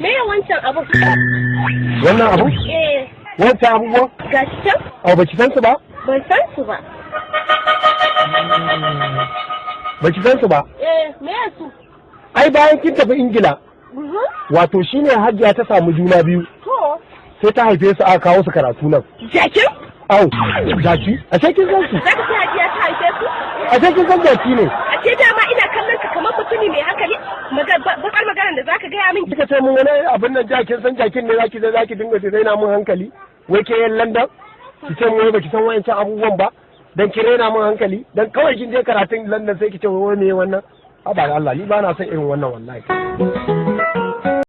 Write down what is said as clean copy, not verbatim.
Me wancan abu? Wannan abu? Wancan abubuwan? Ga shi can? Baki san su ba? Ban san su ba. Baki san su ba? Me su? Ai bayan kin tafi Ingila. Wato shine Hajiya ta samu juna biyu. To. Sai ta haife su aka kawo su karatu nan. Jakin? Au, jaki? A ce kin san su? Zaka ce Hajiya ta haife su? A ce kin san jaki ne? A ce dama ina kallon ka kamar mutumi mai hankali. Bakar maganar da zaka gaya min. Kika ce mun wani abin nan jakin san jakin ne zaki dinga raina mun hankali. Wai ke yan London? Ki ce mun baki san wayancan abubuwan ba? Dan ki raina mun hankali. Dan kawai kin je karatun London sai ki ce wai me wannan? Aba Allah ni ba na son irin wannan wallahi.